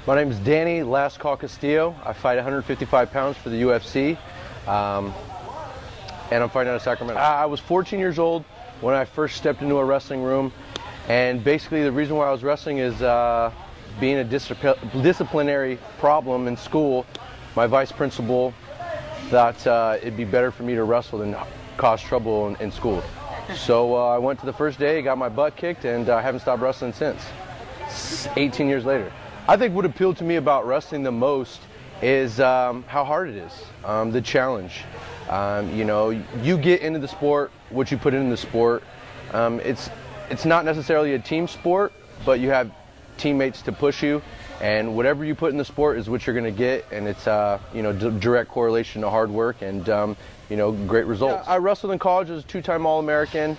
My name is Danny Last Call Castillo. I fight 155 pounds for the UFC, and I'm fighting out of Sacramento. I was 14 years old when I first stepped into a wrestling room, and basically the reason why I was wrestling is being a disciplinary problem in school. My vice principal thought it'd be better for me to wrestle than cause trouble in school. So I went to the first day, got my butt kicked, and I haven't stopped wrestling since, 18 years later. I think what appealed to me about wrestling the most is how hard it is, the challenge. You know, you get into the sport what you put into the sport. It's not necessarily a team sport, but you have teammates to push you, and whatever you put in the sport is what you're going to get, and it's you know, direct correlation to hard work and you know, great results. I wrestled in college as a two-time All-American.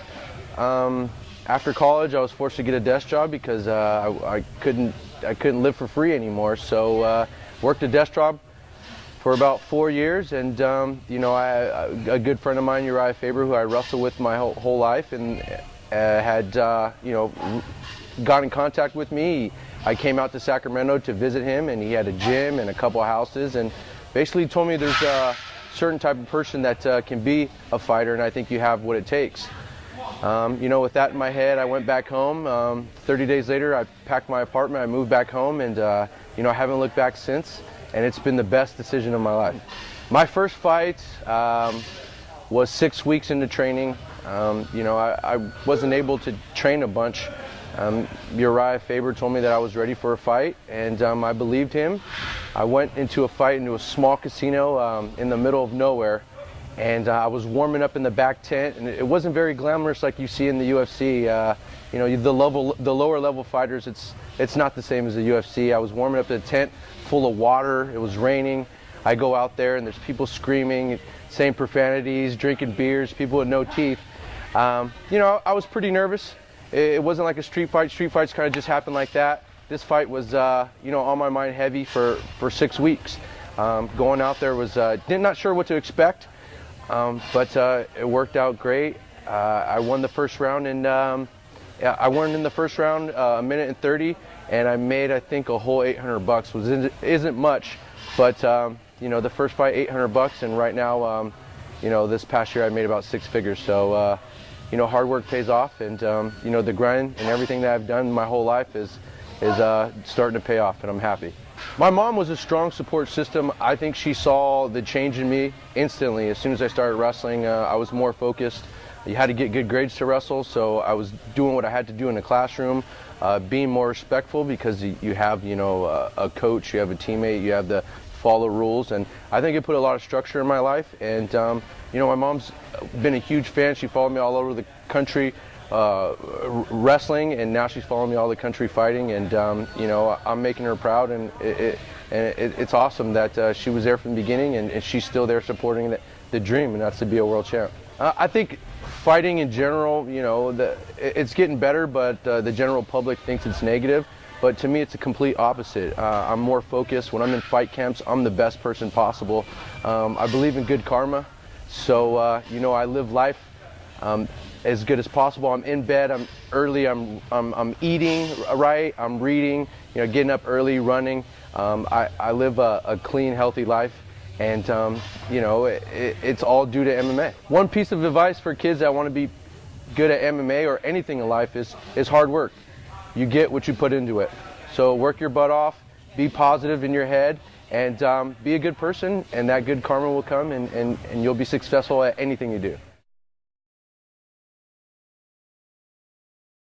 After college, I was forced to get a desk job because I couldn't live for free anymore. So worked a desk job for about 4 years, and you know, a good friend of mine, Uriah Faber, who I wrestled with my whole life, and had you know, got in contact with me. I came out to Sacramento to visit him, and he had a gym and a couple of houses, and basically told me there's a certain type of person that can be a fighter, and I think you have what it takes. You know, with that in my head, I went back home. 30 days later, I packed my apartment, I moved back home, and you know, I haven't looked back since, and it's been the best decision of my life. My first fight was 6 weeks into training. You know, I wasn't able to train a bunch. Uriah Faber told me that I was ready for a fight, and I believed him. I went into a fight into a small casino in the middle of nowhere, and I was warming up in the back tent, and it wasn't very glamorous like you see in the UFC. You know, the lower level fighters, it's not the same as the UFC. I was warming up in a tent full of water. It was raining. I go out there, and there's people screaming, saying profanities, drinking beers, people with no teeth. You know, I was pretty nervous. It wasn't like a street fight. Street fights kind of just happen like that. This fight was, you know, on my mind heavy for 6 weeks. Going out there was, not sure what to expect. But it worked out great. I won the first round, and I won in the first round a minute and 30, and I made, I think, a whole $800, which isn't much, but you know, the first fight $800, and right now, you know, this past year I made about 6 figures. So you know, hard work pays off, and you know, the grind and everything that I've done my whole life is starting to pay off, and I'm happy. My mom was a strong support system. I think she saw the change in me instantly. As soon as I started wrestling, I was more focused. You had to get good grades to wrestle, so I was doing what I had to do in the classroom, being more respectful because you have, you know, a coach, you have a teammate, you have to follow rules, and I think it put a lot of structure in my life. And you know, my mom's been a huge fan. She followed me all over the country wrestling, and now she's following me all the country fighting, and you know, I'm making her proud, and it's awesome that she was there from the beginning, and she's still there supporting the dream, and that's to be a world champ. I think fighting in general, you know, it's getting better, but the general public thinks it's negative. But to me, it's a complete opposite. I'm more focused. When I'm in fight camps, I'm the best person possible. I believe in good karma, so you know, I live life as good as possible. I'm in bed, I'm early, I'm eating right, I'm reading, you know, getting up early, running. I live a clean, healthy life, and you know, it's all due to MMA. One piece of advice for kids that want to be good at MMA or anything in life is hard work. You get what you put into it. So work your butt off, be positive in your head, and be a good person, and that good karma will come, and you'll be successful at anything you do.